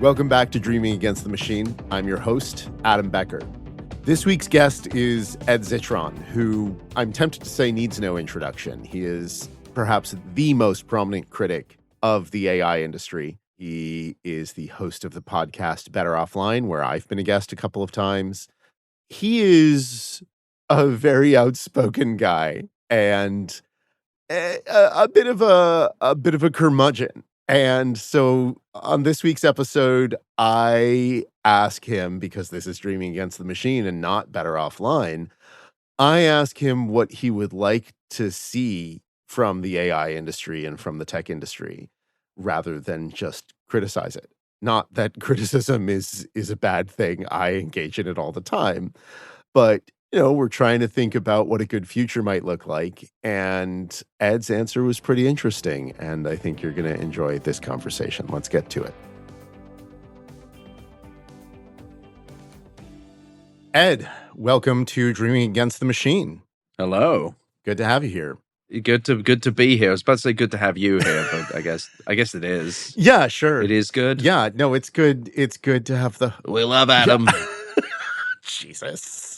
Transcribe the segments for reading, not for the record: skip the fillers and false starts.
Welcome back to Dreaming Against the Machine. I'm your host, Adam Becker. This week's guest is Ed Zitron, who I'm tempted to say needs no introduction. He is perhaps the most prominent critic of the AI industry. He is the host of the podcast Better Offline, where I've been a guest a couple of times. He is a very outspoken guy and a bit of a curmudgeon. And so on this week's episode, I ask him, because this is Dreaming Against the Machine and not Better Offline, I ask him what he would like to see from the AI industry and from the tech industry, rather than just criticize it. Not that criticism is a bad thing. I engage in it all the time. But we're trying to think about what a good future might look like. And Ed's answer was pretty interesting. And I think you're going to enjoy this conversation. Let's get to it. Ed, welcome to Dreaming Against the Machine. Hello. Good to have you here. Good to be here. I was about to say good to have you here, but I guess it is. Yeah, sure. It is good. Yeah, no, it's good. It's good to have the... We love Adam. Yeah. Jesus.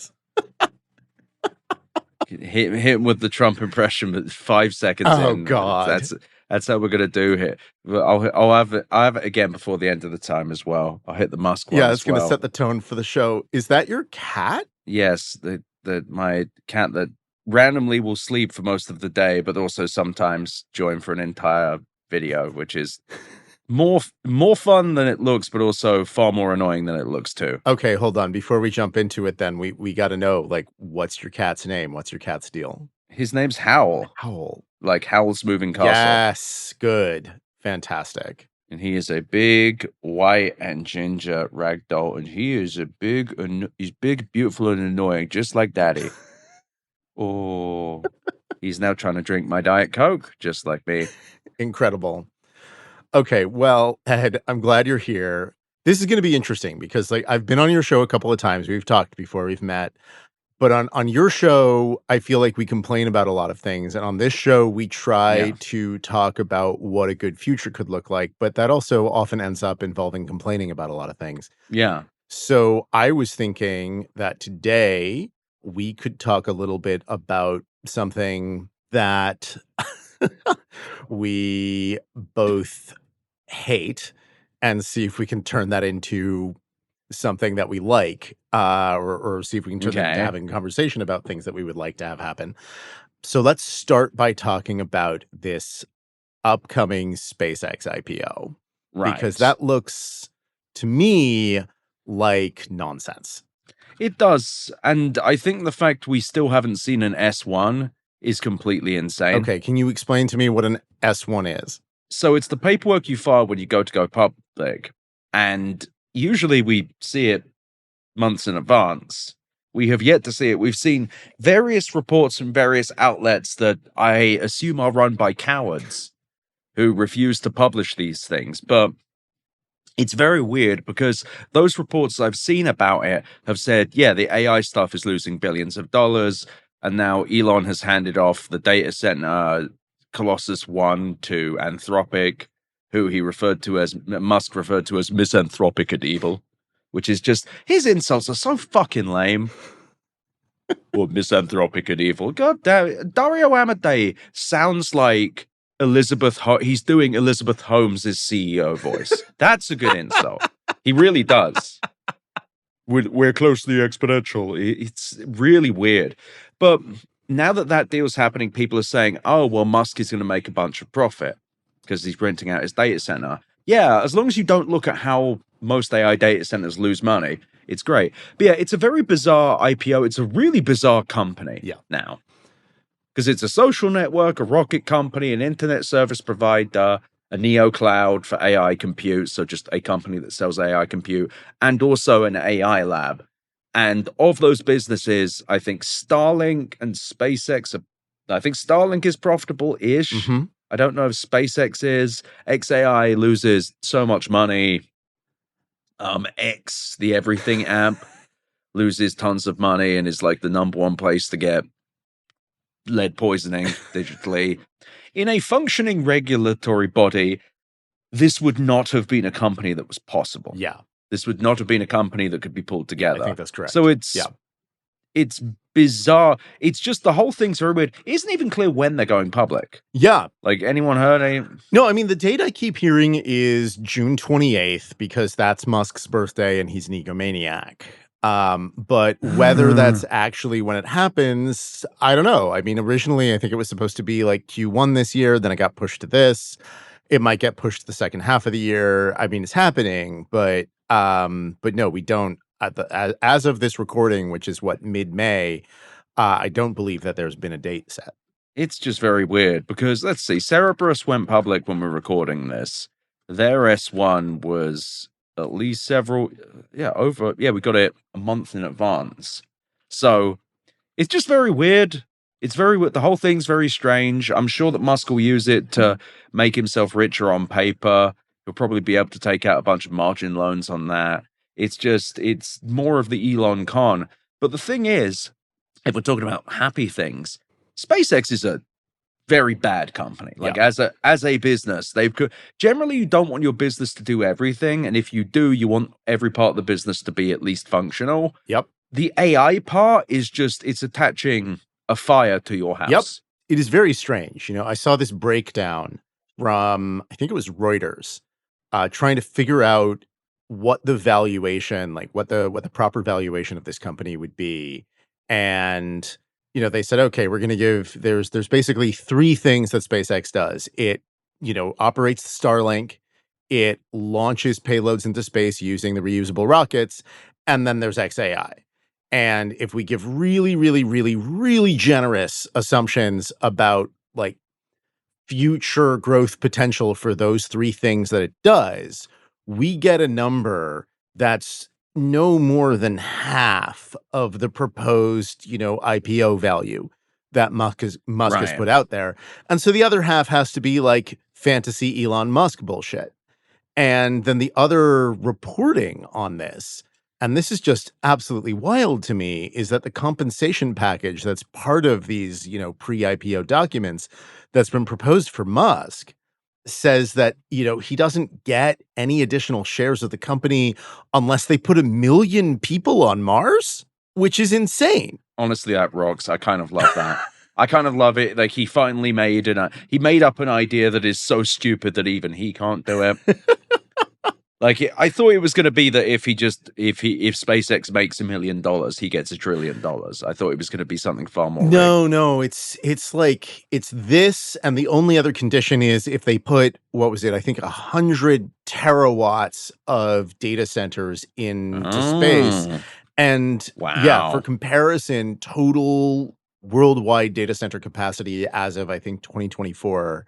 Hit him with the Trump impression, but 5 seconds in. Oh, God. That's how we're gonna do here. I'll have it again before the end of the time as well. I'll hit the Musk one. Yeah, it's gonna set the tone for the show. Is that your cat? Yes, my cat that randomly will sleep for most of the day, but also sometimes join for an entire video, which is more fun than it looks, but also far more annoying than it looks too. Okay, hold on. Before we jump into it, then we got to know, like, what's your cat's name? What's your cat's deal? His name's Howl. Howl. Like Howl's Moving Castle. Yes, good. Fantastic. And he is a big white and ginger ragdoll, and he is he's big, beautiful, and annoying, just like Daddy. Oh, he's now trying to drink my Diet Coke, just like me. Incredible. Okay, well, Ed, I'm glad you're here. This is going to be interesting because, like, I've been on your show a couple of times. We've talked before, we've met. But on your show, I feel like we complain about a lot of things. And on this show, we try to talk about what a good future could look like. But that also often ends up involving complaining about a lot of things. Yeah. So I was thinking that today we could talk a little bit about something that we both hate and see if we can turn that into something that we like, or see if we can turn that into having a conversation about things that we would like to have happen. So let's start by talking about this upcoming SpaceX IPO. Right. Because that looks to me like nonsense. It does. And I think the fact we still haven't seen an S1 is completely insane. Okay, can you explain to me what an S1 is? So it's the paperwork you file when you go public. And usually we see it months in advance. We have yet to see it. We've seen various reports from various outlets that I assume are run by cowards who refuse to publish these things. But it's very weird because those reports I've seen about it have said, yeah, the AI stuff is losing billions of dollars. And now Elon has handed off the data center Colossus 1 to Anthropic, who Musk referred to as misanthropic and evil, which is just, his insults are so fucking lame. Or misanthropic and evil. God damn it. Dario Amodei sounds like he's doing Elizabeth Holmes' CEO voice. That's a good insult. He really does. We're closely exponential. It's really weird. But now that deal's happening, people are saying, oh, well, Musk is going to make a bunch of profit because he's renting out his data center. Yeah, as long as you don't look at how most AI data centers lose money, it's great. But yeah, it's a very bizarre IPO. It's a really bizarre company now. Because it's a social network, a rocket company, an internet service provider, a neo cloud for AI compute, so just a company that sells AI compute, and also an AI lab. And of those businesses, I think Starlink and SpaceX I think Starlink is profitable-ish. Mm-hmm. I don't know if SpaceX is. XAI loses so much money. X, the everything app, loses tons of money and is like the number one place to get lead poisoning digitally. In a functioning regulatory body, this would not have been a company that was possible. Yeah. This would not have been a company that could be pulled together. I think that's correct. So it's bizarre. It's just the whole thing's very weird. It isn't even clear when they're going public. Yeah. Like, anyone heard any? No, I mean, the date I keep hearing is June 28th because that's Musk's birthday and he's an egomaniac. But whether that's actually when it happens, I don't know. I mean, originally I think it was supposed to be like Q1 this year, then it got pushed to this. It might get pushed to the second half of the year. I mean, it's happening, but no, we don't. As of this recording, which is what, mid-May, I don't believe that there's been a date set. It's just very weird because, let's see, Cerberus went public when we're recording this. Their S1 was at least we got it a month in advance. So it's just very weird. It's very weird. The whole thing's very strange. I'm sure that Musk will use it to make himself richer on paper. He'll probably be able to take out a bunch of margin loans on that. It's more of the Elon con. But the thing is, if we're talking about happy things, SpaceX is a very bad company. Like, as a business, generally you don't want your business to do everything, and if you do, you want every part of the business to be at least functional. Yep. The AI part is just, it's attaching a fire to your house. Yep. It is very strange. You know, I saw this breakdown from, I think it was Reuters, trying to figure out what the valuation, like what the proper valuation of this company would be. And, you know, they said, okay, we're going to give, there's basically three things that SpaceX does. It, you know, operates Starlink, it launches payloads into space using the reusable rockets, and then there's XAI. And if we give really, really, really, really generous assumptions about like future growth potential for those three things that it does, we get a number that's no more than half of the proposed, you know, IPO value that Musk has put out there. And so the other half has to be like fantasy Elon Musk bullshit. And then the other reporting on this, and this is just absolutely wild to me, is that the compensation package that's part of these, you know, pre-IPO documents that's been proposed for Musk says that, you know, he doesn't get any additional shares of the company unless they put 1 million people on Mars, which is insane. Honestly, that rocks. I kind of love that. I kind of love it. Like, he finally made up an idea that is so stupid that even he can't do it. Like, I thought it was going to be that if SpaceX makes $1 million, he gets $1 trillion. I thought it was going to be something far more. No, it's like, it's this, and the only other condition is if they put, what was it? I think 100 terawatts of data centers into space. And yeah, for comparison, total worldwide data center capacity as of, I think, 2024,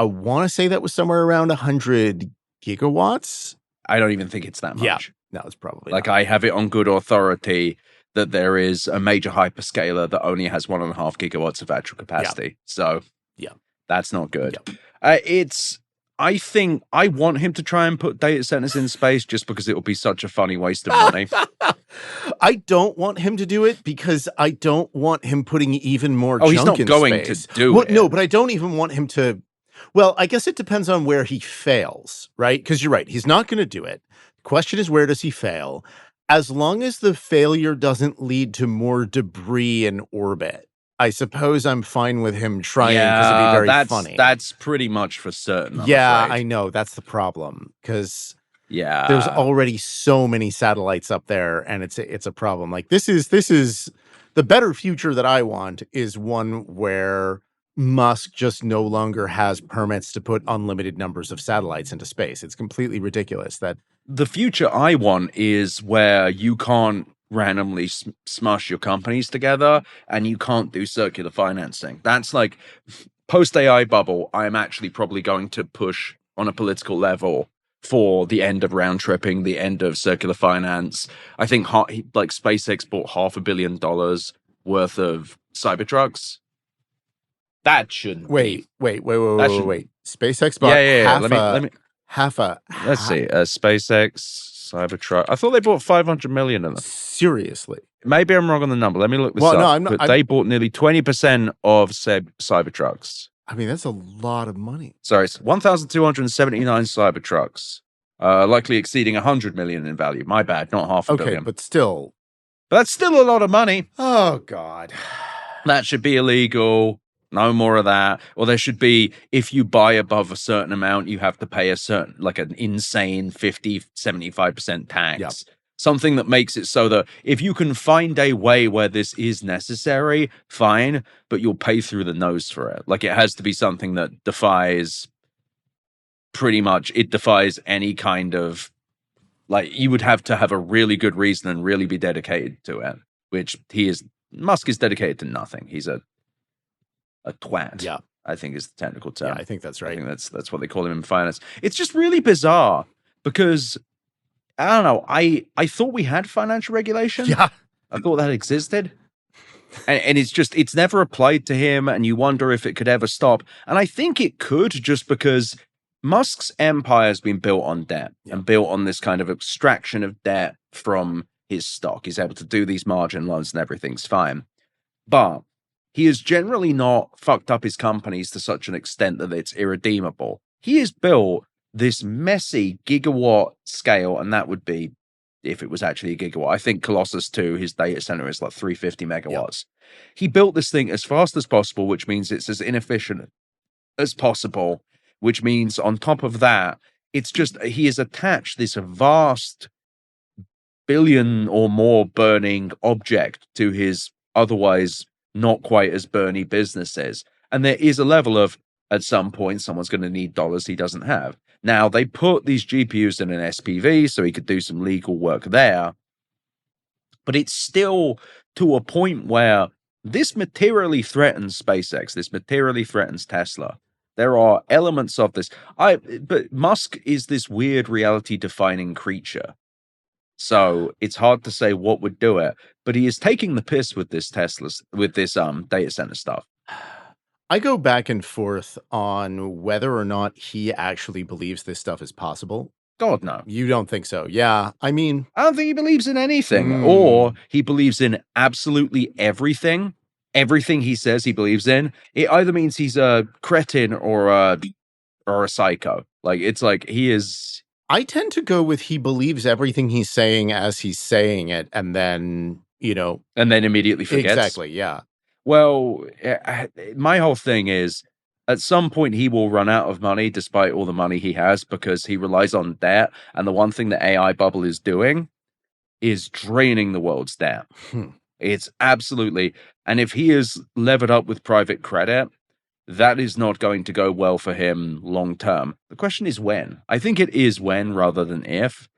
I want to say that was somewhere around 100 gigawatts. I don't even think it's that much. Yeah, no, it's probably like not. I have it on good authority that there is a major hyperscaler that only has 1.5 gigawatts of actual capacity. Yeah. So yeah, that's not good. Yeah. I think I want him to try and put data centers in space just because it will be such a funny waste of money. I don't want him to do it because I don't want him putting even more junk in space. He's not going to do it. No, but I don't even want him to. Well, I guess it depends on where he fails, right? Because you're right. He's not going to do it. The question is, where does he fail? As long as the failure doesn't lead to more debris in orbit, I suppose I'm fine with him trying because it'd be very funny. That's pretty much for certain. I'm afraid. I know. That's the problem because there's already so many satellites up there, and it's a problem. Like this is the better future that I want is one where Musk just no longer has permits to put unlimited numbers of satellites into space. It's completely ridiculous. That the future I want is where you can't randomly smush your companies together and you can't do circular financing. That's like post AI bubble. I'm actually probably going to push on a political level for the end of round tripping, the end of circular finance. I think like SpaceX bought $500 million worth of Cybertrucks. That shouldn't wait. SpaceX bought let's see. SpaceX Cybertruck. I thought they bought 500 million of them. Seriously? Maybe I'm wrong on the number. Let me look this up. No, I'm not. But they bought nearly 20% of Cybertrucks. I mean, that's a lot of money. Sorry, it's 1,279 Cybertrucks, likely exceeding 100 million in value. My bad, not half a billion. But still. But that's still a lot of money. Oh, God. That should be illegal. No more of that. Or there should be, if you buy above a certain amount, you have to pay a certain, like an insane 50, 75% tax. Yep. Something that makes it so that if you can find a way where this is necessary, fine, but you'll pay through the nose for it. Like it has to be something that defies any kind of, like you would have to have a really good reason and really be dedicated to it, which Musk is dedicated to nothing. He's a twat. Yeah. I think is the technical term. Yeah, I think that's right. I think that's what they call him in finance. It's just really bizarre because I don't know. I thought we had financial regulation. Yeah. I thought that existed. And it's never applied to him, and you wonder if it could ever stop. And I think it could, just because Musk's empire has been built on debt and built on this kind of abstraction of debt from his stock. He's able to do these margin loans and everything's fine. But he has generally not fucked up his companies to such an extent that it's irredeemable. He has built this messy gigawatt scale, and that would be if it was actually a gigawatt. I think Colossus 2, his data center, is like 350 megawatts. Yep. He built this thing as fast as possible, which means it's as inefficient as possible, which means on top of that, it's just he has attached this vast billion or more burning object to his otherwise not quite as burny businesses. And there is a level of, at some point, someone's going to need dollars he doesn't have. Now, they put these GPUs in an SPV so he could do some legal work there. But it's still to a point where this materially threatens SpaceX. This materially threatens Tesla. There are elements of this. But Musk is this weird reality-defining creature. So it's hard to say what would do it. But he is taking the piss with this data center stuff. I go back and forth on whether or not he actually believes this stuff is possible. God, no. You don't think so? Yeah. I mean, I don't think he believes in anything, or he believes in absolutely everything. Everything he says he believes in. It either means he's a cretin or a psycho. Like, it's like he is. I tend to go with he believes everything he's saying as he's saying it, and then, and then immediately forgets. Exactly. Yeah. Well, my whole thing is at some point he will run out of money despite all the money he has because he relies on debt. And the one thing the AI bubble is doing is draining the world's debt. It's absolutely. And if he is levered up with private credit, that is not going to go well for him long term. The question is when. I think it is when rather than if,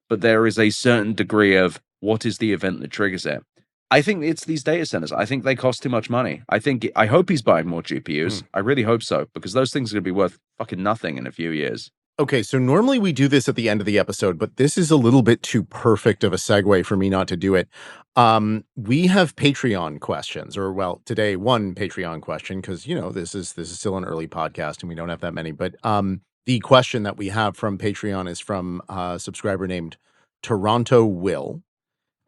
but there is a certain degree of what is the event that triggers it. I think it's these data centers. I think they cost too much money. I hope he's buying more GPUs. I really hope so, because those things are going to be worth fucking nothing in a few years. Okay, so normally we do this at the end of the episode, but this is a little bit too perfect of a segue for me not to do it. We have Patreon questions, or well, today one Patreon question, because this is still an early podcast and we don't have that many. But the question that we have from Patreon is from a subscriber named Toronto Will.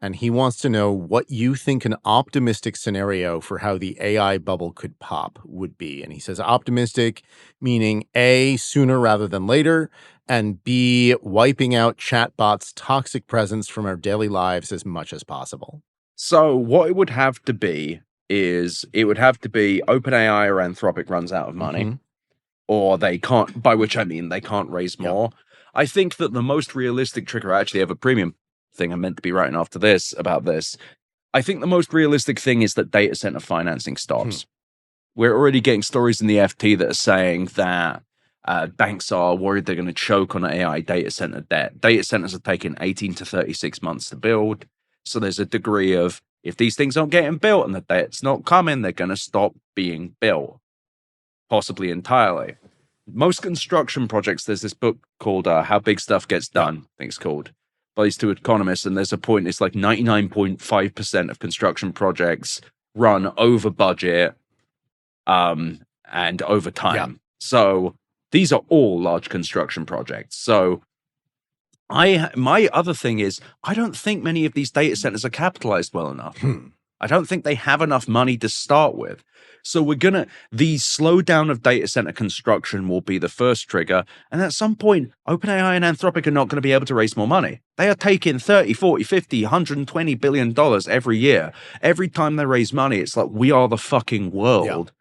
And he wants to know what you think an optimistic scenario for how the AI bubble could pop would be. And he says optimistic, meaning A, sooner rather than later, and B, wiping out chatbots' toxic presence from our daily lives as much as possible. So what it would have to be is it would have to be OpenAI or Anthropic runs out of money, or they can't, by which I mean they can't raise more. I think that the most realistic trigger, I actually have a premium thing I'm meant to be writing after this about this. I think the most realistic thing is that data center financing stops. We're already getting stories in the FT that are saying that banks are worried they're going to choke on AI data center debt. Data centers are taking 18 to 36 months to build. So there's a degree of, if these things aren't getting built and the debt's not coming, they're going to stop being built, possibly entirely. Most construction projects, there's this book called How Big Stuff Gets Done, I think it's called, by these two economists, and there's a point, it's like 99.5% of construction projects run over budget and over time. So these are all large construction projects. So my other thing is, I don't think many of these data centers are capitalized well enough. I don't think they have enough money to start with. So the slowdown of data center construction will be the first trigger. And at some point, OpenAI and Anthropic are not going to be able to raise more money. They are taking 30, 40, 50, $120 billion every year. Every time they raise money, it's like, we are the fucking world.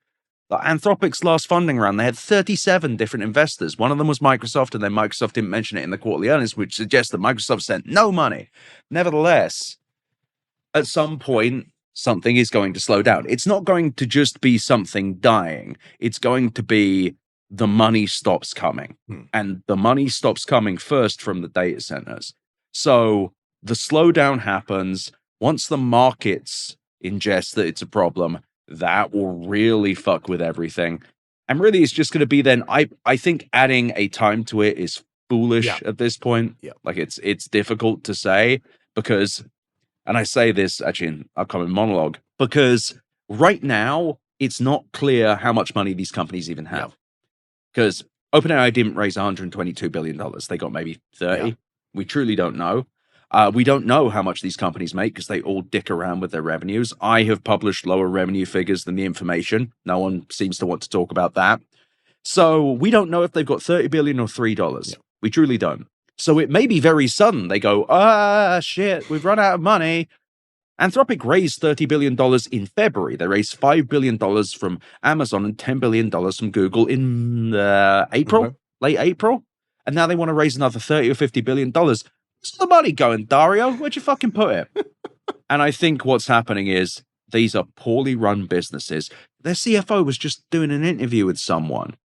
Like Anthropic's last funding round, they had 37 different investors. One of them was Microsoft, and then Microsoft didn't mention it in the quarterly earnings, which suggests that Microsoft sent no money. Nevertheless, at some point, something is going to slow down. It's not going to just be something dying. It's going to be the money stops coming. And the money stops coming first from the data centers. So the slowdown happens. Once the markets ingest that it's a problem, that will really fuck with everything. And really, it's just going to be then, I think adding a time to it is foolish at this point. Like it's difficult to say because, and I say this actually in upcoming monologue, because right now it's not clear how much money these companies even have. Because OpenAI didn't raise $122 billion. They got maybe 30. We truly don't know. We don't know how much these companies make because they all dick around with their revenues. I have published lower revenue figures than the information. No one seems to want to talk about that. So we don't know if they've got $30 billion or $3. We truly don't. So it may be very sudden. They go, shit, we've run out of money. Anthropic raised $30 billion in February. They raised $5 billion from Amazon and $10 billion from Google in April, late April. And now they want to raise another $30 or $50 billion. Where's the money going, Dario? Where'd you fucking put it? And I think what's happening is these are poorly run businesses. Their CFO was just doing an interview with someone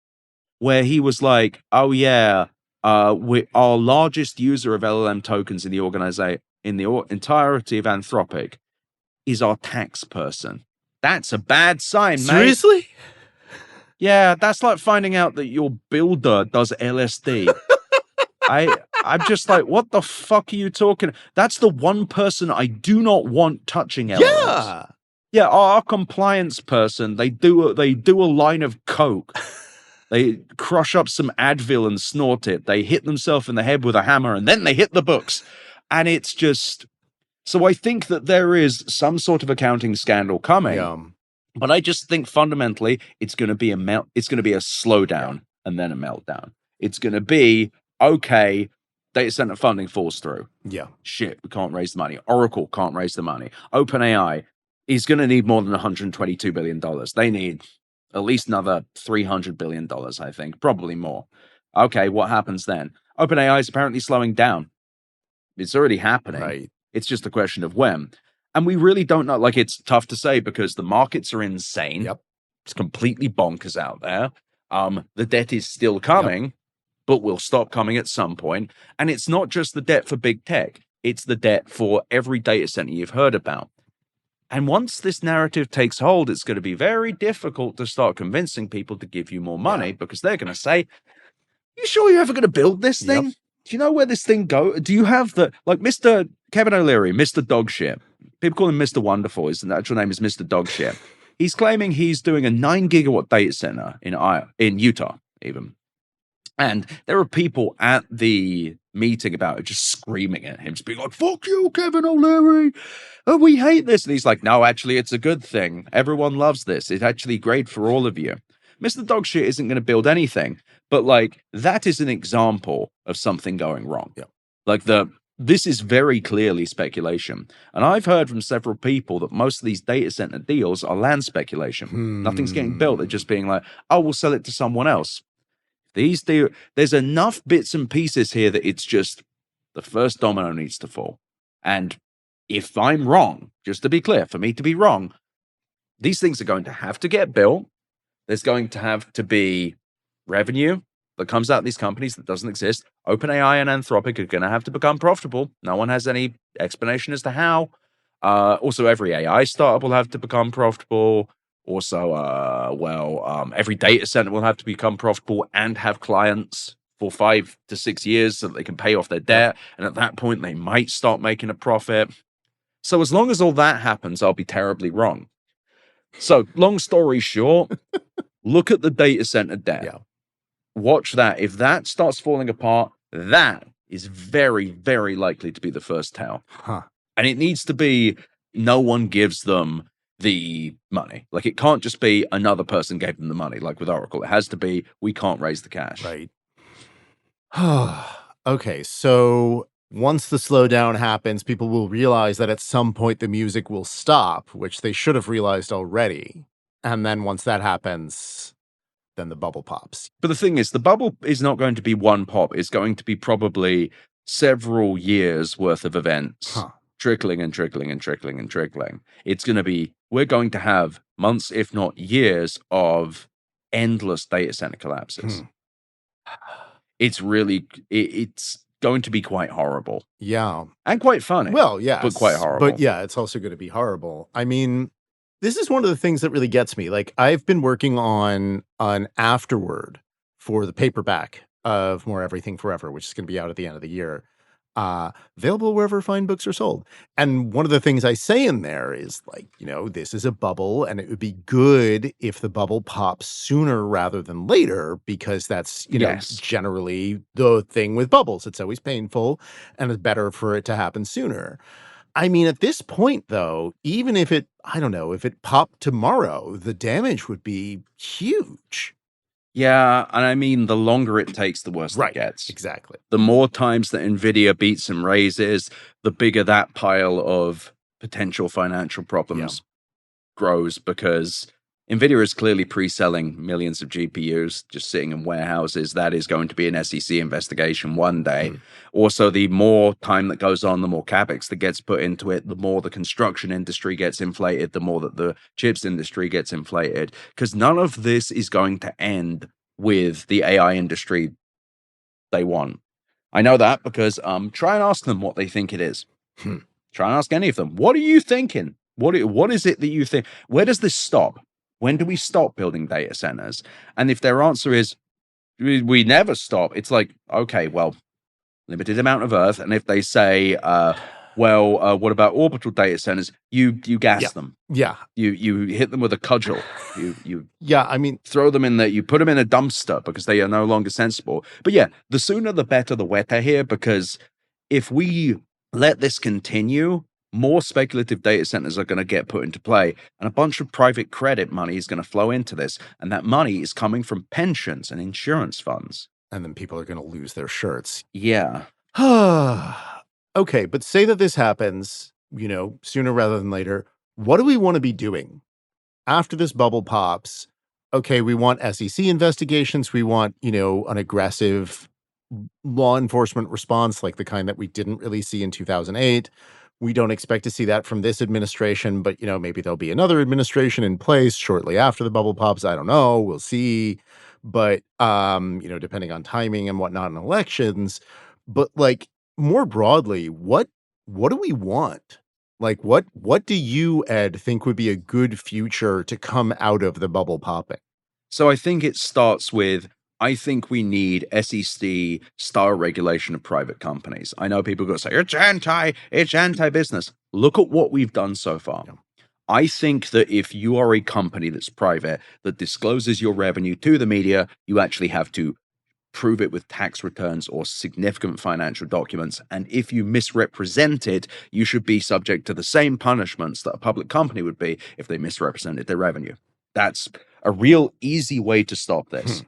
where he was like, oh yeah, our largest user of LLM tokens in the entirety of Anthropic is our tax person. That's a bad sign, mate. Seriously? Yeah, that's like finding out that your builder does LSD. I'm just like, what the fuck are you talking? That's the one person I do not want touching LLMs. Yeah, our compliance person, they do a line of coke. They crush up some Advil and snort it. They hit themselves in the head with a hammer, and then they hit the books. And it's just... So I think that there is some sort of accounting scandal coming. But I just think fundamentally it's going to be a slowdown and then a meltdown. It's going to be, okay, data center funding falls through. Shit, we can't raise the money. Oracle can't raise the money. OpenAI is going to need more than $122 billion. They need at least another $300 billion, I think, probably more. Okay, what happens then? OpenAI is apparently slowing down. It's already happening. Right. It's just a question of when. And we really don't know. Like, it's tough to say because the markets are insane. It's completely bonkers out there. The debt is still coming, but will stop coming at some point. And it's not just the debt for big tech. It's the debt for every data center you've heard about. And once this narrative takes hold, it's going to be very difficult to start convincing people to give you more money because they're going to say, you sure you're ever going to build this thing? Do you know where this thing goes? Do you have like Mr. Kevin O'Leary, Mr. Dogshit? People call him Mr. Wonderful. His actual name is Mr. Dogshit. He's claiming he's doing a 9 gigawatt data center in Utah, even. And there are people at the meeting about it just screaming at him, just being like, fuck you, Kevin O'Leary. Oh, we hate this. And he's like, no, actually, it's a good thing. Everyone loves this. It's actually great for all of you. Mr. Dogshit isn't going to build anything, but like that is an example of something going wrong. Like this is very clearly speculation. And I've heard from several people that most of these data center deals are land speculation. Nothing's getting built. They're just being like, oh, we'll sell it to someone else. There's enough bits and pieces here that it's just the first domino needs to fall. And if I'm wrong, just to be clear, for me to be wrong, these things are going to have to get built. There's going to have to be revenue that comes out of these companies that doesn't exist. OpenAI and Anthropic are going to have to become profitable. No one has any explanation as to how. Also, every AI startup will have to become profitable. Also, every data center will have to become profitable and have clients for 5 to 6 years so that they can pay off their debt. And at that point, they might start making a profit. So as long as all that happens, I'll be terribly wrong. So long story short, look at the data center debt. Watch that. If that starts falling apart, that is very, very likely to be the first tell. And it needs to be no one gives them the money. Like, it can't just be another person gave them the money, like with Oracle. It has to be, we can't raise the cash. Right. Okay, so once the slowdown happens, people will realize that at some point the music will stop, which they should have realized already. And then once that happens, then the bubble pops. But the thing is, the bubble is not going to be one pop. It's going to be probably several years worth of events trickling and trickling and trickling and trickling. It's going to be, we're going to have months, if not years, of endless data center collapses. It's really, it's going to be quite horrible. Yeah. And quite funny. Well, yes. But quite horrible. But yeah, it's also going to be horrible. I mean, this is one of the things that really gets me. Like, I've been working on an afterword for the paperback of More Everything Forever, which is going to be out at the end of the year. Available wherever fine books are sold. And one of the things I say in there is, like, you know, this is a bubble, and it would be good if the bubble pops sooner rather than later, because that's, you know, generally the thing with bubbles. It's always painful, and it's better for it to happen sooner. I mean, at this point, though, even if it, I don't know, if it popped tomorrow, the damage would be huge. Yeah, and I mean, the longer it takes, the worse it gets. Exactly. The more times that NVIDIA beats and raises, the bigger that pile of potential financial problems grows, because NVIDIA is clearly pre-selling millions of GPUs just sitting in warehouses. That is going to be an SEC investigation one day. Also, the more time that goes on, the more CapEx that gets put into it, the more the construction industry gets inflated, the more that the chips industry gets inflated, because none of this is going to end with the AI industry they want. I know that because try and ask them what they think it is. Try and ask any of them. What are you thinking? What is it that you think? Where does this stop? When do we stop building data centers? And if their answer is, we never stop, it's like, okay, well, limited amount of Earth. And if they say, what about orbital data centers? You gas them. Yeah. You hit them with a cudgel. You I mean, throw them in there. You put them in a dumpster because they are no longer sensible. But yeah, the sooner the better, the wetter here, because if we let this continue, more speculative data centers are going to get put into play, and a bunch of private credit money is going to flow into this. And that money is coming from pensions and insurance funds. And then people are going to lose their shirts. Yeah. Okay, but say that this happens, you know, sooner rather than later. What do we want to be doing after this bubble pops? Okay, we want SEC investigations. We want, you know, an aggressive law enforcement response like the kind that we didn't really see in 2008. We don't expect to see that from this administration, but, you know, maybe there'll be another administration in place shortly after the bubble pops. I don't know. We'll see. But, you know, depending on timing and whatnot in elections. But, like, more broadly, what do we want? Like, what do you, Ed, think would be a good future to come out of the bubble popping? So I think it starts with, I think we need SEC style regulation of private companies. I know people are going to say, it's anti-business. Look at what we've done so far. Yeah. I think that if you are a company that's private, that discloses your revenue to the media, you actually have to prove it with tax returns or significant financial documents. And if you misrepresent it, you should be subject to the same punishments that a public company would be if they misrepresented their revenue. That's a real easy way to stop this.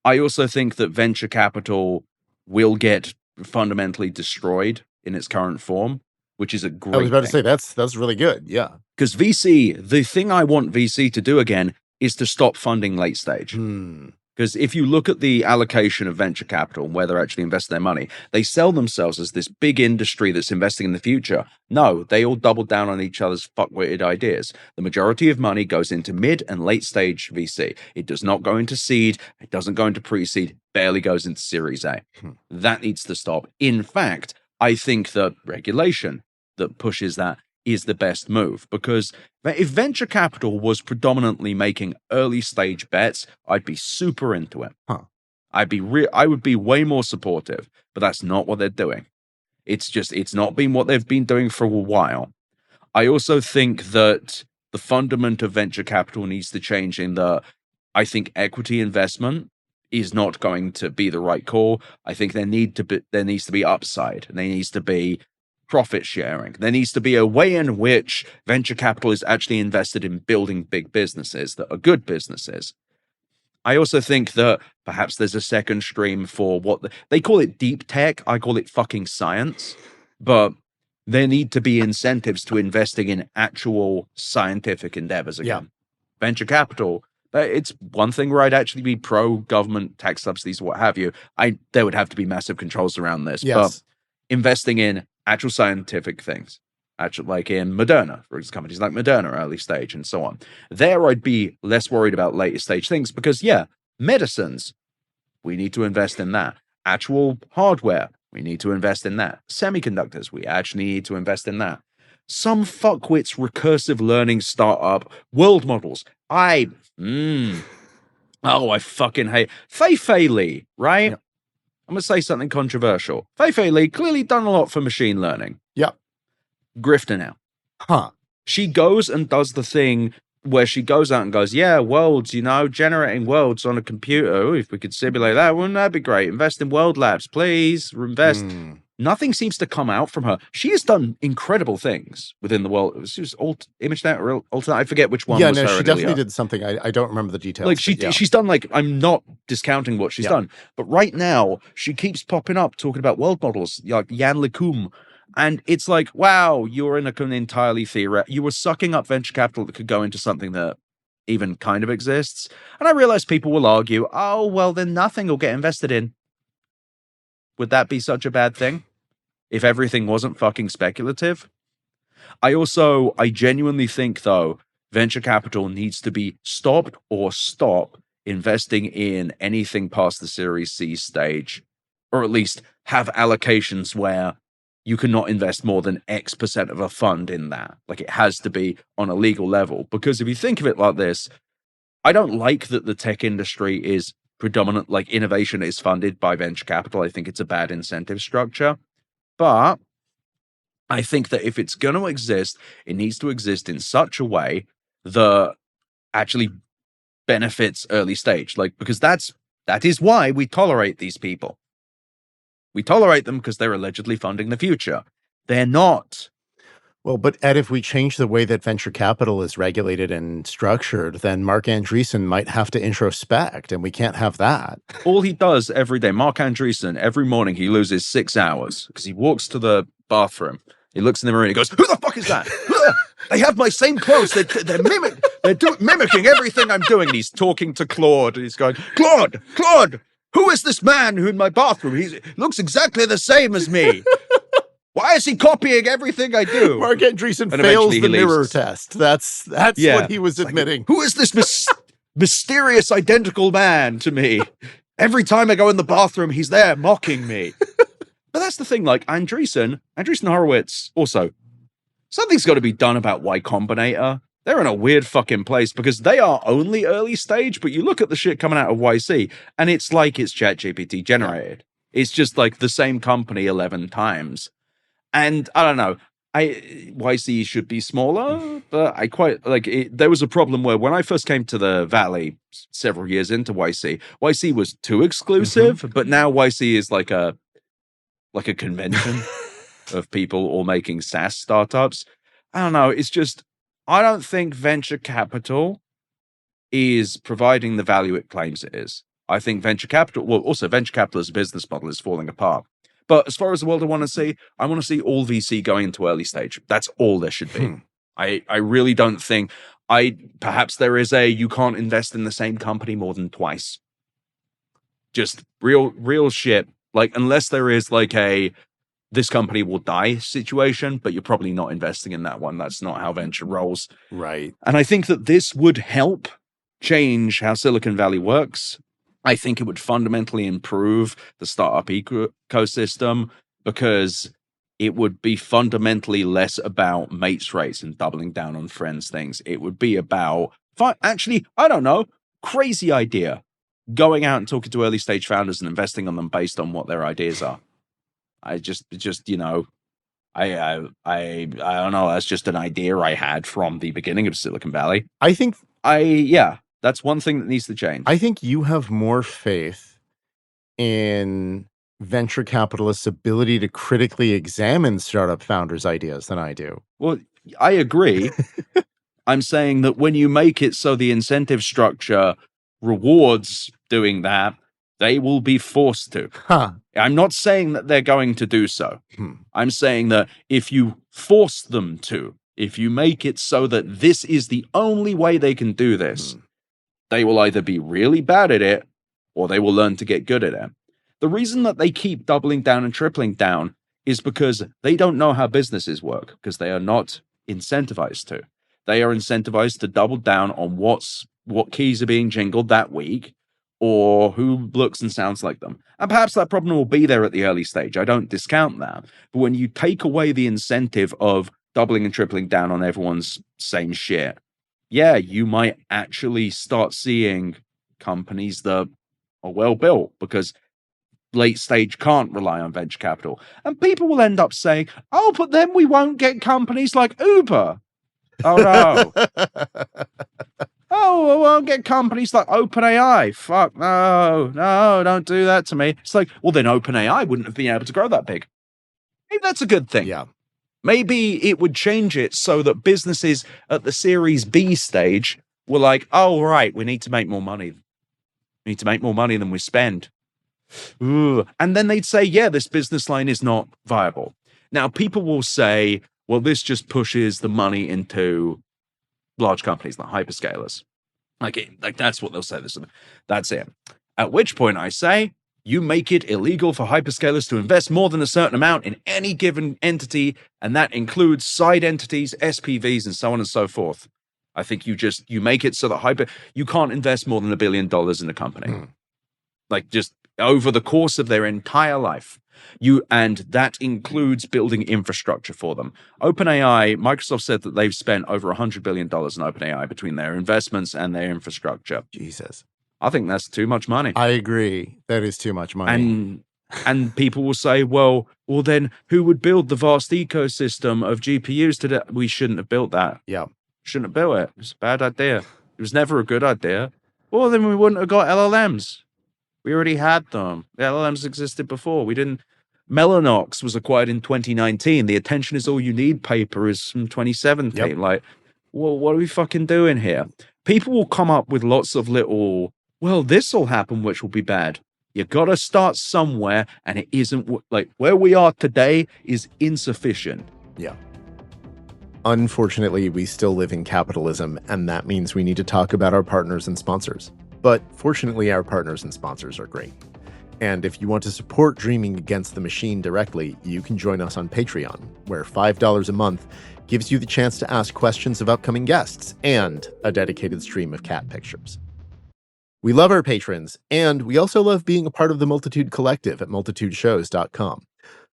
I also think that venture capital will get fundamentally destroyed in its current form, which is a great thing. I was about to say, that's really good. Yeah. Because VC, the thing I want VC to do again is to stop funding late stage. Because if you look at the allocation of venture capital and where they're actually investing their money, they sell themselves as this big industry that's investing in the future. No, they all double down on each other's fuckwitted ideas. The majority of money goes into mid and late stage VC. It does not go into seed. It doesn't go into pre-seed. Barely goes into Series A. That needs to stop. In fact, I think that regulation that pushes that is the best move, because if venture capital was predominantly making early stage bets, I'd be super into it. I would be way more supportive, but that's not what they're doing. It's not been what they've been doing for a while. I also think that the fundament of venture capital needs to change in that I think equity investment is not going to be the right call. I think there needs to be upside, and there needs to be profit sharing. There needs to be a way in which venture capital is actually invested in building big businesses that are good businesses. I also think that perhaps there's a second stream for what they call it deep tech. I call it fucking science. But there need to be incentives to investing in actual scientific endeavors again. Yeah. Venture capital, it's one thing where I'd actually be pro-government tax subsidies, what have you. There would have to be massive controls around this. Yes. But investing in actual scientific things, actually, like in Moderna, for example, companies like Moderna, early stage, and so on. There, I'd be less worried about later stage things because, yeah, medicines, we need to invest in that. Actual hardware, we need to invest in that. Semiconductors, we actually need to invest in that. Some fuckwits recursive learning startup world models. I fucking hate Fei Li, right? Yep. I'm going to say something controversial. Fei Li clearly done a lot for machine learning. Yep. Grifter now. Huh. She goes and does the thing where she goes out and goes, yeah, worlds, generating worlds on a computer. Ooh, if we could simulate that, wouldn't that be great? Invest in world labs, please. Invest. Nothing seems to come out from her. She has done incredible things within the world. She was ImageNet or Alternate. I forget which one. Yeah, no, she definitely did something. I don't remember the details. Like she's done I'm not discounting what she's done, but right now she keeps popping up talking about world models like Jan LeCun. And it's like, wow, you're in an entirely theoretical. You were sucking up venture capital that could go into something that even kind of exists. And I realize people will argue, oh, well, then nothing will get invested in. Would that be such a bad thing if everything wasn't fucking speculative? I genuinely think, though, venture capital needs to be stopped or stop investing in anything past the Series C stage, or at least have allocations where you cannot invest more than X% of a fund in that. Like, it has to be on a legal level. Because if you think of it like this, I don't like that the tech industry is predominant, like innovation is funded by venture capital. I think it's a bad incentive structure. But I think that if it's going to exist, it needs to exist in such a way that actually benefits early stage. Like, because that is why we tolerate these people. We tolerate them because they're allegedly funding the future. They're not. Well, but Ed, if we change the way that venture capital is regulated and structured, then Mark Andreessen might have to introspect, and we can't have that. All he does every day, Mark Andreessen, every morning he loses 6 hours because he walks to the bathroom. He looks in the mirror and he goes, who the fuck is that? They have my same clothes. They're mimicking everything I'm doing. And he's talking to Claude. And he's going, Claude, who is this man who in my bathroom? He looks exactly the same as me. Why is he copying everything I do? Mark Andreessen fails the mirror test. That's what he was admitting. Who is this mysterious identical man to me? Every time I go in the bathroom, he's there mocking me. But that's the thing, like Andreessen Horowitz, also, something's got to be done about Y Combinator. They're in a weird fucking place because they are only early stage, but you look at the shit coming out of YC and it's like it's ChatGPT generated. It's just like the same company 11 times. And I don't know, YC should be smaller, but I quite like it. There was a problem where when I first came to the Valley several years into YC was too exclusive, but now YC is like a convention of people all making SaaS startups. I don't know. It's just, I don't think venture capital is providing the value it claims it is. I think venture capital as a business model is falling apart. But as far as the world I want to see all VC going into early stage. That's all there should be. I really don't think, perhaps there is you can't invest in the same company more than twice. Just real shit. Like, unless there is like this company will die situation, but you're probably not investing in that one. That's not how venture rolls. Right. And I think that this would help change how Silicon Valley works. I think it would fundamentally improve the startup ecosystem because it would be fundamentally less about mates rates and doubling down on friends things. It would be about, actually, I don't know, crazy idea. Going out and talking to early stage founders and investing on them based on what their ideas are. I don't know. That's just an idea I had from the beginning of Silicon Valley. That's one thing that needs to change. I think you have more faith in venture capitalists' ability to critically examine startup founders' ideas than I do. Well, I agree. I'm saying that when you make it so the incentive structure rewards doing that, they will be forced to. Huh. I'm not saying that they're going to do so. Hmm. I'm saying that if you force them to, if you make it so that this is the only way they can do this, they will either be really bad at it or they will learn to get good at it. The reason that they keep doubling down and tripling down is because they don't know how businesses work, because they are not incentivized to. They are incentivized to double down on what keys are being jingled that week or who looks and sounds like them. And perhaps that problem will be there at the early stage. I don't discount that. But when you take away the incentive of doubling and tripling down on everyone's same shit, yeah, you might actually start seeing companies that are well built because late stage can't rely on venture capital. And people will end up saying, oh, but then we won't get companies like Uber. Oh, no. Oh, we won't get companies like OpenAI. Fuck, no, don't do that to me. It's like, well, then OpenAI wouldn't have been able to grow that big. Maybe that's a good thing. Yeah. Maybe it would change it so that businesses at the Series B stage were like, oh, right, we need to make more money. We need to make more money than we spend. Ooh. And then they'd say, yeah, this business line is not viable. Now, people will say, well, this just pushes the money into large companies like hyperscalers. Like that's what they'll say. That's it. At which point I say, you make it illegal for hyperscalers to invest more than a certain amount in any given entity, and that includes side entities, SPVs, and so on and so forth. I think you make it so that you can't invest more than $1 billion in a company. Like just over the course of their entire life. And that includes building infrastructure for them. OpenAI, Microsoft said that they've spent over $100 billion in OpenAI between their investments and their infrastructure. Jesus. I think that's too much money. I agree. That is too much money. And people will say, well, then who would build the vast ecosystem of GPUs today? We shouldn't have built that. Yeah. Shouldn't have built it. It's a bad idea. It was never a good idea. Well, then we wouldn't have got LLMs. We already had them. The LLMs existed before. We didn't. Mellanox was acquired in 2019. The attention is all you need paper is from 2017. Yep. Like, well, what are we fucking doing here? People will come up with lots of little, well, this will happen, which will be bad. You got to start somewhere, and it isn't like where we are today is insufficient. Yeah. Unfortunately, we still live in capitalism, and that means we need to talk about our partners and sponsors. But fortunately, our partners and sponsors are great. And if you want to support Dreaming Against the Machine directly, you can join us on Patreon, where $5 a month gives you the chance to ask questions of upcoming guests and a dedicated stream of cat pictures. We love our patrons, and we also love being a part of the Multitude Collective at multitudeshows.com.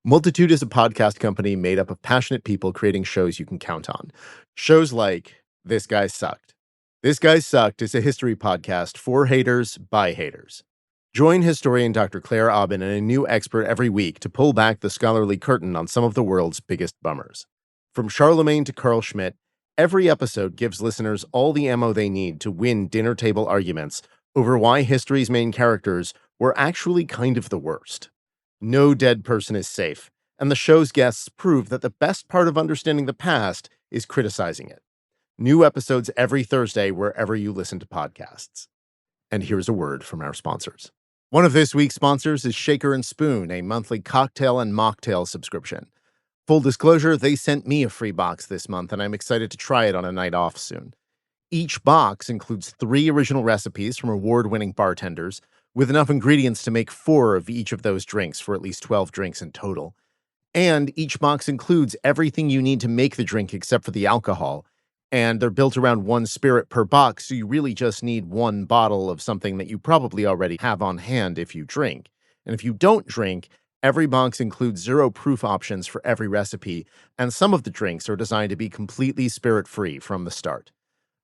Multitude is a podcast company made up of passionate people creating shows you can count on. Shows like This Guy Sucked. This Guy Sucked is a history podcast for haters by haters. Join historian Dr. Claire Aubin and a new expert every week to pull back the scholarly curtain on some of the world's biggest bummers. From Charlemagne to Carl Schmitt, every episode gives listeners all the ammo they need to win dinner table arguments over why history's main characters were actually kind of the worst. No dead person is safe, and the show's guests prove that the best part of understanding the past is criticizing it. New episodes every Thursday wherever you listen to podcasts. And here's a word from our sponsors. One of this week's sponsors is Shaker and Spoon, a monthly cocktail and mocktail subscription. Full disclosure, they sent me a free box this month, and I'm excited to try it on a night off soon. Each box includes 3 original recipes from award-winning bartenders, with enough ingredients to make 4 of each of those drinks for at least 12 drinks in total. And each box includes everything you need to make the drink except for the alcohol, and they're built around 1 spirit per box, so you really just need 1 bottle of something that you probably already have on hand if you drink. And if you don't drink, every box includes 0 proof options for every recipe, and some of the drinks are designed to be completely spirit-free from the start.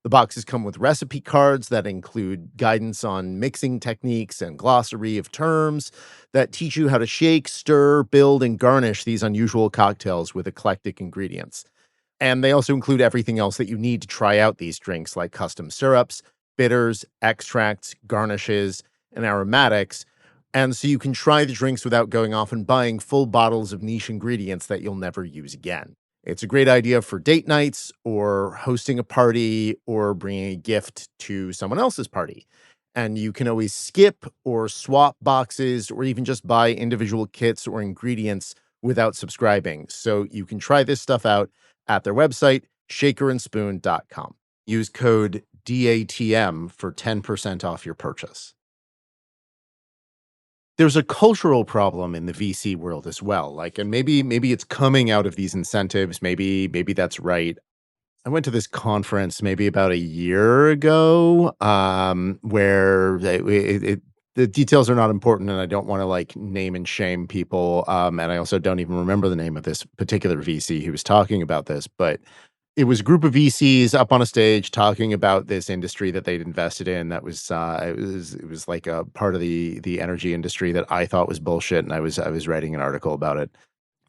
The boxes come with recipe cards that include guidance on mixing techniques and glossary of terms that teach you how to shake, stir, build, and garnish these unusual cocktails with eclectic ingredients. And they also include everything else that you need to try out these drinks, like custom syrups, bitters, extracts, garnishes, and aromatics, And so you can try the drinks without going off and buying full bottles of niche ingredients that you'll never use again. It's a great idea for date nights or hosting a party or bringing a gift to someone else's party. And you can always skip or swap boxes or even just buy individual kits or ingredients without subscribing. So you can try this stuff out at their website, shakerandspoon.com. Use code DATM for 10% off your purchase. There's a cultural problem in the VC world as well. And maybe it's coming out of these incentives. Maybe that's right. I went to this conference maybe about a year ago, where the details are not important, and I don't want to name and shame people. And I also don't even remember the name of this particular VC who was talking about this, but it was a group of VCs up on a stage talking about this industry that they'd invested in. That was it was like a part of the energy industry that I thought was bullshit, and I was writing an article about it.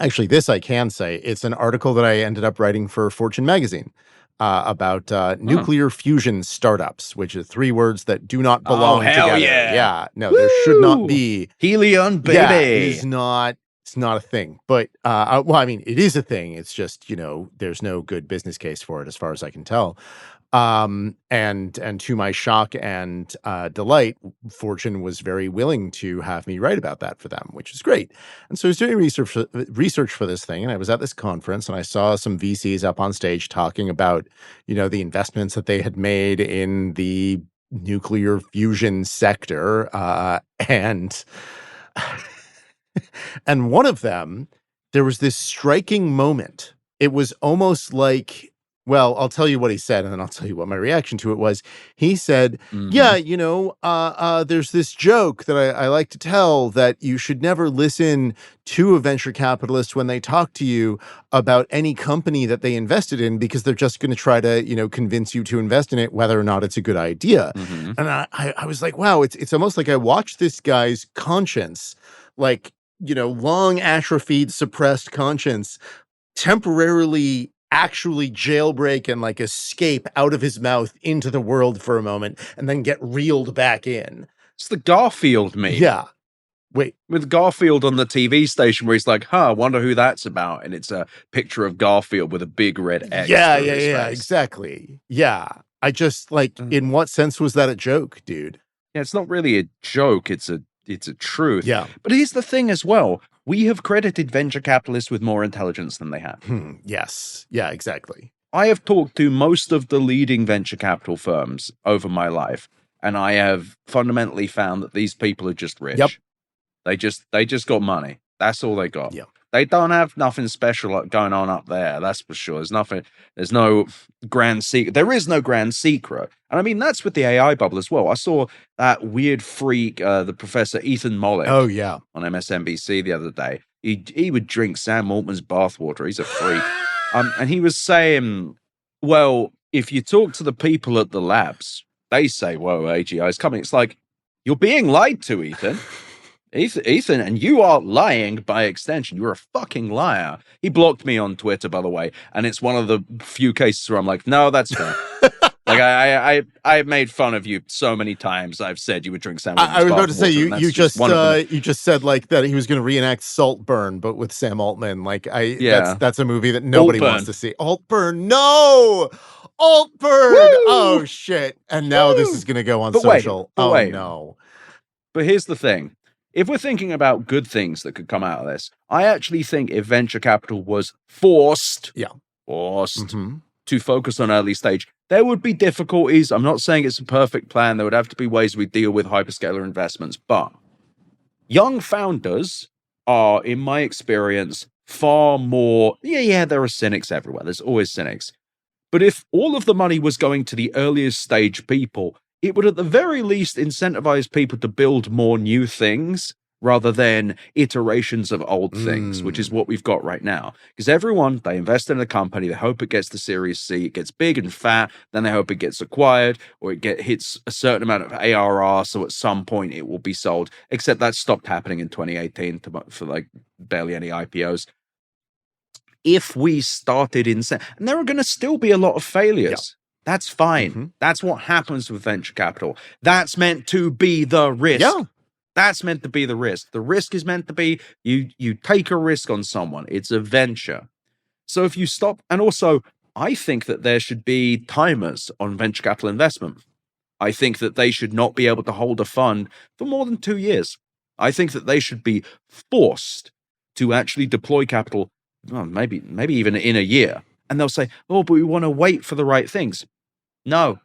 Actually, this I can say. It's an article that I ended up writing for Fortune magazine about nuclear fusion startups, which are 3 words that do not belong together. Yeah. No, Woo! There should not be. Helion, baby. Yeah, it's not a thing. But, well, I mean, it is a thing. It's just, there's no good business case for it as far as I can tell. And to my shock and delight, Fortune was very willing to have me write about that for them, which is great. And so I was doing research for this thing, and I was at this conference, and I saw some VCs up on stage talking about, the investments that they had made in the nuclear fusion sector, and and one of them, there was this striking moment. It was almost like, well, I'll tell you what he said, and then I'll tell you what my reaction to it was. He said, yeah, there's this joke that I like to tell, that you should never listen to a venture capitalist when they talk to you about any company that they invested in, because they're just going to try to, convince you to invest in it, whether or not it's a good idea. Mm-hmm. And I was like, wow, it's almost like I watched this guy's conscience, long atrophied, suppressed conscience, temporarily actually jailbreak and escape out of his mouth into the world for a moment and then get reeled back in. It's the Garfield meme. Yeah. Wait. With Garfield on the TV station where he's like, I wonder who that's about. And it's a picture of Garfield with a big red X. Yeah, exactly. Yeah. I just in what sense was that a joke, dude? Yeah, it's not really a joke. It's a truth. Yeah. But here's the thing as well. We have credited venture capitalists with more intelligence than they have. Yes. Yeah, exactly. I have talked to most of the leading venture capital firms over my life, and I have fundamentally found that these people are just rich. Yep. They just got money. That's all they got. Yep. They don't have nothing special going on up there. That's for sure. There's no grand secret. There is no grand secret. And I mean, that's with the AI bubble as well. I saw that weird freak, the Professor Ethan Mollick. Oh, yeah. On MSNBC the other day. He would drink Sam Altman's bathwater. He's a freak. And he was saying, well, if you talk to the people at the labs, they say, whoa, AGI is coming. It's like, you're being lied to, Ethan. Ethan, and you are lying by extension. You're a fucking liar. He blocked me on Twitter, by the way, and it's one of the few cases where I'm like, no, that's fair. I made fun of you so many times. I've said you would drink Sam. I was about to say you just said that he was going to reenact Saltburn, but with Sam Altman. That's a movie that nobody wants to see. Altburn, no. Altburn. Woo! Oh shit! And now this is going to go on social. Wait. No. But here's the thing. If we're thinking about good things that could come out of this, I actually think if venture capital was forced to focus on early stage, there would be difficulties. I'm not saying it's a perfect plan. There would have to be ways we deal with hyperscaler investments, but young founders are, in my experience, far more, there are cynics everywhere. There's always cynics. But if all of the money was going to the earliest stage people, it would at the very least incentivize people to build more new things rather than iterations of old things, which is what we've got right now. Because everyone, they invest in a company, they hope it gets to Series C, it gets big and fat, then they hope it gets acquired, or it hits a certain amount of ARR, so at some point it will be sold. Except that stopped happening in 2018 for barely any IPOs. If we started and there are going to still be a lot of failures. Yeah. That's fine. That's what happens with venture capital. That's meant to be the risk. Yeah. That's meant to be the risk. The risk is meant to be you take a risk on someone. It's a venture. So if you stop, and also I think that there should be timers on venture capital investment. I think that they should not be able to hold a fund for more than 2 years. I think that they should be forced to actually deploy capital, well, maybe even in a year. And they'll say, "Oh, but we want to wait for the right things." No,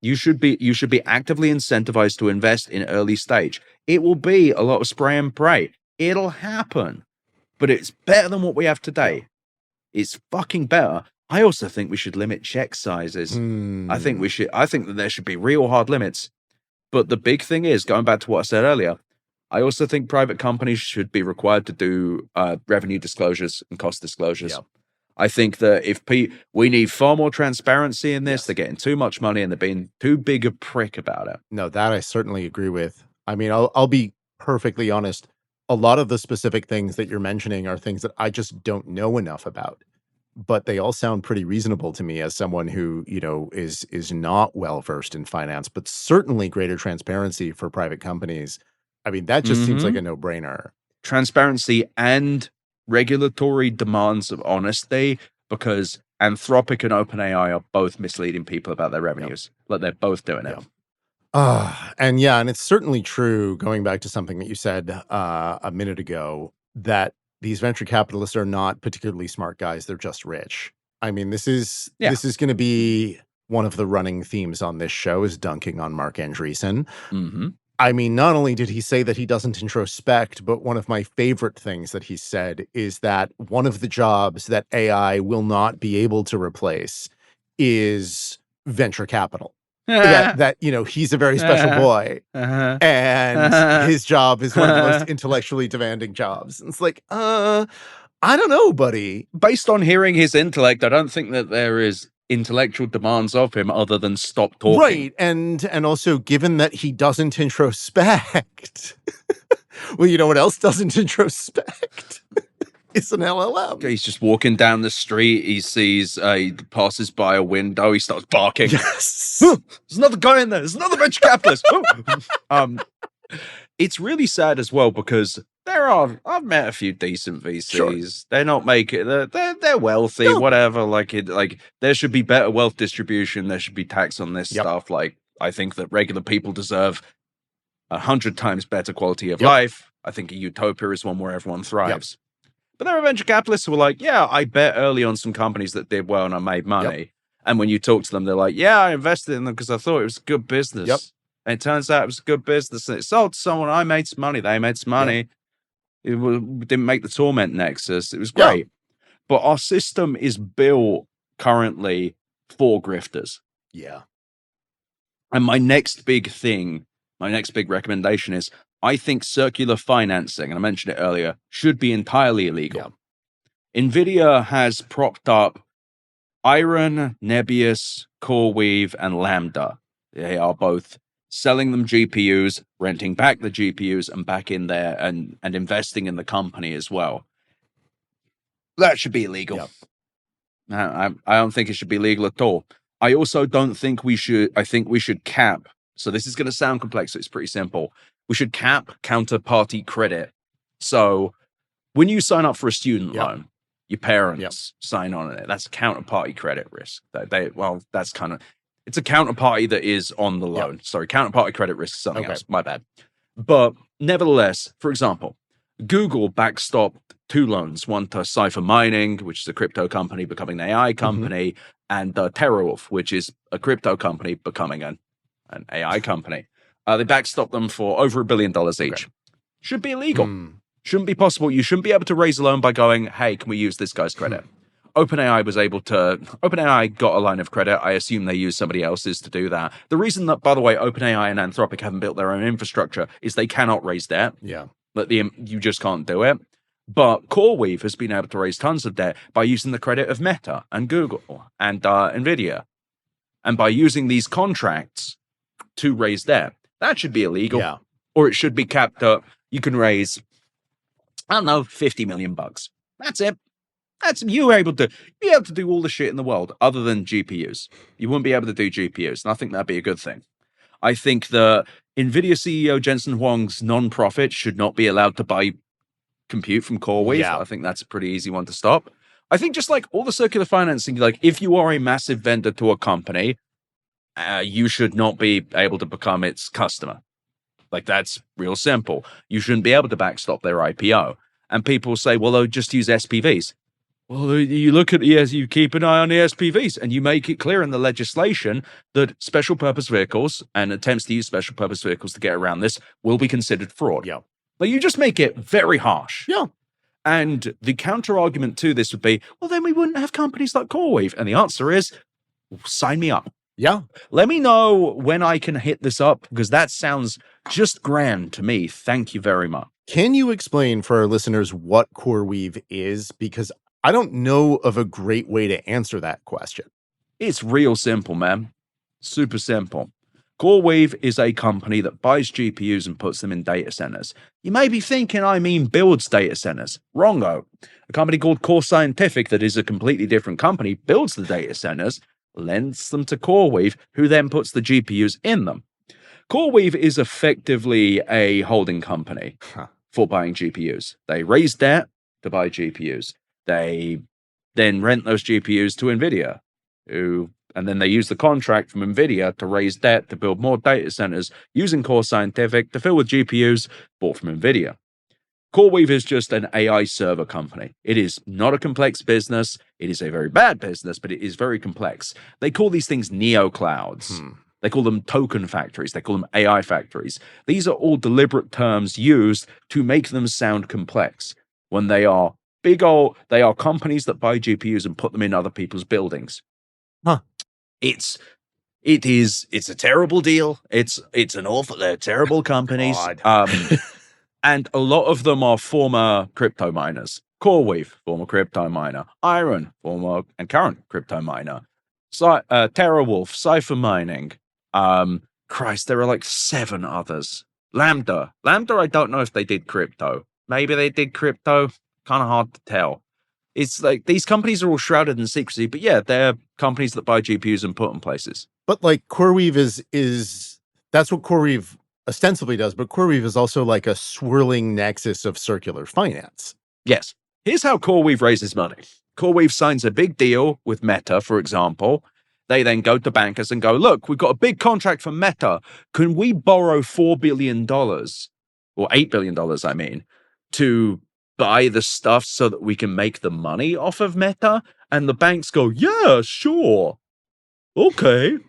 you should be actively incentivized to invest in early stage. It will be a lot of spray and pray. It'll happen, but it's better than what we have today. It's fucking better. I also think we should limit check sizes. I think that there should be real hard limits. But the big thing is, going back to what I said earlier, I also think private companies should be required to do revenue disclosures and cost disclosures. Yep. I think that we need far more transparency in this. They're getting too much money and they're being too big a prick about it. No, that I certainly agree with. I mean, I'll be perfectly honest. A lot of the specific things that you're mentioning are things that I just don't know enough about, but they all sound pretty reasonable to me as someone who, is not well versed in finance, but certainly greater transparency for private companies. I mean, that just seems like a no-brainer. Transparency and regulatory demands of honesty, because Anthropic and OpenAI are both misleading people about their revenues. Like they're both doing it. And it's certainly true, going back to something that you said a minute ago, that these venture capitalists are not particularly smart guys. They're just rich. I mean, this is going to be one of the running themes on this show, is dunking on Mark Andreessen. I mean, not only did he say that he doesn't introspect, but one of my favorite things that he said is that one of the jobs that AI will not be able to replace is venture capital. that he's a very special boy, and his job is one of the most intellectually demanding jobs. And it's like, I don't know, buddy. Based on hearing his intellect, I don't think that there is intellectual demands of him other than stop talking. Right, and also given that he doesn't introspect, well, you know what else doesn't introspect? It's an LLM. He's just walking down the street. He sees, he passes by a window. He starts barking. Yes. There's another guy in there. There's another venture capitalist. It's really sad as well, because I've met a few decent VCs. Sure. They're not making, they're wealthy, whatever. Like there should be better wealth distribution. There should be tax on this stuff. Like, I think that regular people deserve 100 times better quality of life. I think a utopia is one where everyone thrives. But there are venture capitalists who were like, yeah, I bet early on some companies that did well and I made money. And when you talk to them, they're like, yeah, I invested in them because I thought it was good business. And it turns out it was good business. And it sold to someone. I made some money. They made some money. It didn't make the torment nexus. It was great. But our system is built currently for grifters. Yeah. And my next big recommendation is, I think circular financing, and I mentioned it earlier, should be entirely illegal. NVIDIA has propped up Iron, Nebius, CoreWeave, and Lambda. They are both selling them GPUs, renting back the GPUs, and back in there and investing in the company as well. That should be illegal. I don't think it should be legal at all. I also don't think we should. I think we should cap. So this is going to sound complex, so it's pretty simple. We should cap counterparty credit. So when you sign up for a student loan, your parents sign on it. That's counterparty credit risk. That's kind of, it's a counterparty that is on the loan. Sorry, counterparty credit risk is something else. My bad. But nevertheless, for example, Google backstopped 2 loans, one to Cypher Mining, which is a crypto company becoming an AI company, and TerraWolf, which is a crypto company becoming an AI company. They backstopped them for over $1 billion each. Should be illegal. Shouldn't be possible. You shouldn't be able to raise a loan by going, hey, can we use this guy's credit? OpenAI got a line of credit. I assume they used somebody else's to do that. The reason that, by the way, OpenAI and Anthropic haven't built their own infrastructure is they cannot raise debt. You just can't do it. But CoreWeave has been able to raise tons of debt by using the credit of Meta and Google and NVIDIA. And by using these contracts to raise debt. That should be illegal. Or it should be capped up. You can raise, I don't know, $50 million. That's it. That's you able to do all the shit in the world other than GPUs. You wouldn't be able to do GPUs. And I think that'd be a good thing. I think that NVIDIA CEO Jensen Huang's nonprofit should not be allowed to buy compute from CoreWeave. Yeah. I think that's a pretty easy one to stop. I think just like all the circular financing, like if you are a massive vendor to a company, you should not be able to become its customer. Like that's real simple. You shouldn't be able to backstop their IPO. And people say, well, they'll just use SPVs. Well, you look at you keep an eye on the SPVs, and you make it clear in the legislation that special purpose vehicles and attempts to use special purpose vehicles to get around this will be considered fraud. Yeah. Like you just make it very harsh. Yeah. And the counter argument to this would be, well, then we wouldn't have companies like CoreWeave. And the answer is, sign me up. Yeah. Let me know when I can hit this up, because that sounds just grand to me. Thank you very much. Can you explain for our listeners what CoreWeave is? Because I don't know of a great way to answer that question. It's real simple, man. Super simple. CoreWeave is a company that buys GPUs and puts them in data centers. You may be thinking I mean builds data centers. Wrongo. A company called Core Scientific, that is a completely different company, builds the data centers, lends them to CoreWeave, who then puts the GPUs in them. CoreWeave is effectively a holding company for buying GPUs. They raise debt to buy GPUs. They then rent those GPUs to NVIDIA, and then they use the contract from NVIDIA to raise debt to build more data centers using Core Scientific to fill with GPUs bought from NVIDIA. CoreWeave is just an AI server company. It is not a complex business. It is a very bad business, but it is very complex. They call these things neo-clouds. They call them token factories. They call them AI factories. These are all deliberate terms used to make them sound complex when they are they are companies that buy GPUs and put them in other people's buildings. It's a terrible deal. They're terrible companies. And a lot of them are former crypto miners. CoreWeave, former crypto miner. Iron, former and current crypto miner. TerraWolf, Cypher Mining. Christ, there are like 7 others. Lambda, I don't know if they did crypto. Maybe they did crypto. Kind of hard to tell. It's like these companies are all shrouded in secrecy, but yeah, they're companies that buy GPUs and put them places. But like CoreWeave is that's what CoreWeave ostensibly does, but CoreWeave is also like a swirling nexus of circular finance. Yes. Here's how CoreWeave raises money. CoreWeave signs a big deal with Meta, for example. They then go to bankers and go, look, we've got a big contract from Meta. Can we borrow $4 billion, or $8 billion, I mean, to buy the stuff so that we can make the money off of Meta? And the banks go, yeah, sure. Okay.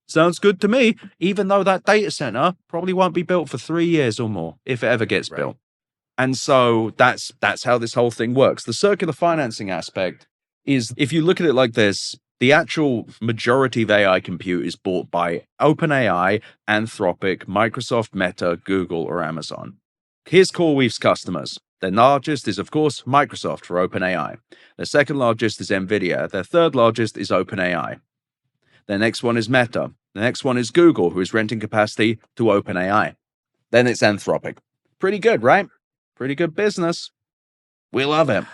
Sounds good to me. Even though that data center probably won't be built for 3 years or more, if it ever gets built. And so that's how this whole thing works. The circular financing aspect is, if you look at it like this, the actual majority of AI compute is bought by OpenAI, Anthropic, Microsoft, Meta, Google, or Amazon. Here's CoreWeave's customers. Their largest is, of course, Microsoft for OpenAI. Their second largest is NVIDIA. Their third largest is OpenAI. Their next one is Meta. The next one is Google, who is renting capacity to OpenAI. Then it's Anthropic. Pretty good, right? Pretty good business. We love it.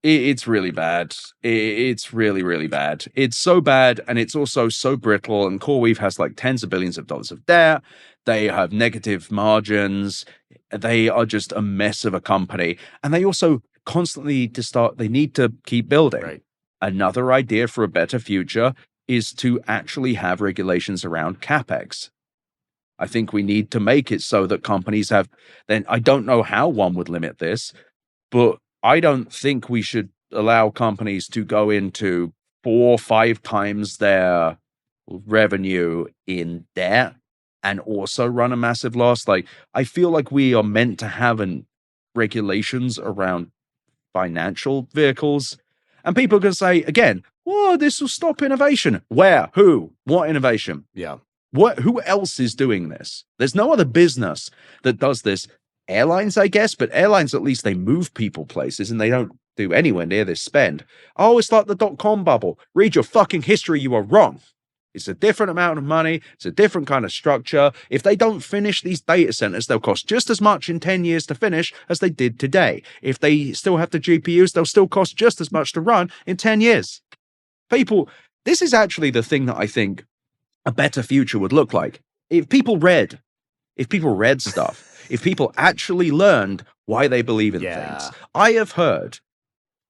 It's really bad. It's really, really bad. It's so bad, and it's also so brittle, and CoreWeave has like tens of billions of dollars of debt. They have negative margins. They are just a mess of a company. And they also constantly they need to keep building. Right. Another idea for a better future is to actually have regulations around CapEx. I think we need to make it so that companies have, then I don't know how one would limit this, but I don't think we should allow companies to go into 4 or 5 times their revenue in debt and also run a massive loss. Like, I feel like we are meant to have regulations around financial vehicles. And people can say, again, oh, this will stop innovation. Where? Who? What innovation? Yeah. Who else is doing this? There's no other business that does this. Airlines, I guess, but airlines, at least they move people places and they don't do anywhere near this spend. Oh, it's like the .com bubble. Read your fucking history. You are wrong. It's a different amount of money. It's a different kind of structure. If they don't finish these data centers, they'll cost just as much in 10 years to finish as they did today. If they still have the GPUs, they'll still cost just as much to run in 10 years. People, this is actually the thing that I think a better future would look like. If people read if people read stuff, if people actually learned why they believe in things. I have heard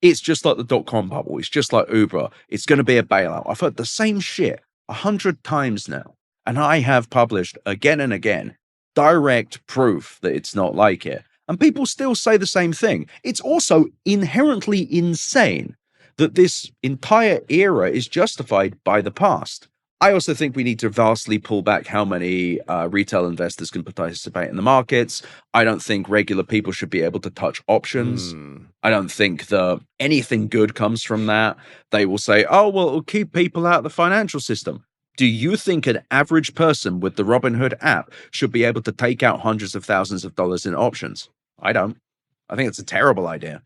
it's just like the dot-com bubble. It's just like Uber. It's going to be a bailout. I've heard the same shit 100 times now. And I have published again and again direct proof that it's not like it. And people still say the same thing. It's also inherently insane that this entire era is justified by the past. I also think we need to vastly pull back how many retail investors can participate in the markets. I don't think regular people should be able to touch options. I don't think that anything good comes from that. They will say, oh, well, it'll keep people out of the financial system. Do you think an average person with the Robinhood app should be able to take out hundreds of thousands of dollars in options? I don't. I think it's a terrible idea.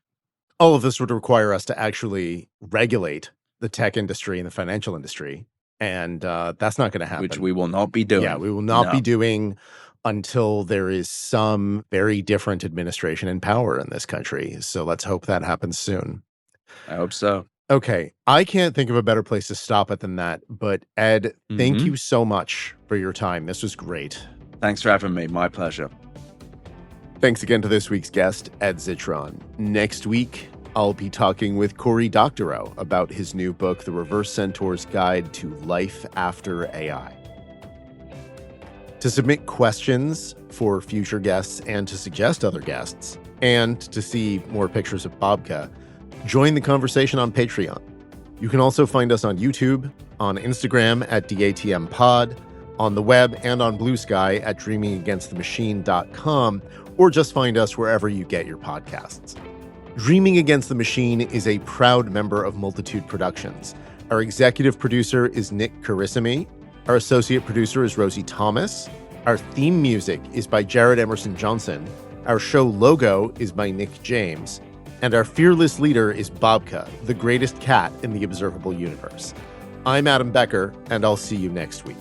All of this would require us to actually regulate the tech industry and the financial industry. And that's not going to happen. Which we will not be doing. Yeah, we will not be doing until there is some very different administration in power in this country. So let's hope that happens soon. I hope so. Okay, I can't think of a better place to stop it than that. But Ed, thank you so much for your time. This was great. Thanks for having me. My pleasure. Thanks again to this week's guest, Ed Zitron. Next week, I'll be talking with Cory Doctorow about his new book, The Reverse Centaur's Guide to Life After AI. To submit questions for future guests and to suggest other guests, and to see more pictures of Babka, join the conversation on Patreon. You can also find us on YouTube, on Instagram at DATMpod, on the web and on Blue Sky at dreamingagainstthemachine.com, or just find us wherever you get your podcasts. Dreaming Against the Machine is a proud member of Multitude Productions. Our executive producer is Nick Carissimi. Our associate producer is Rosie Thomas. Our theme music is by Jared Emerson Johnson. Our show logo is by Nick James. And our fearless leader is Babka, the greatest cat in the observable universe. I'm Adam Becker, and I'll see you next week.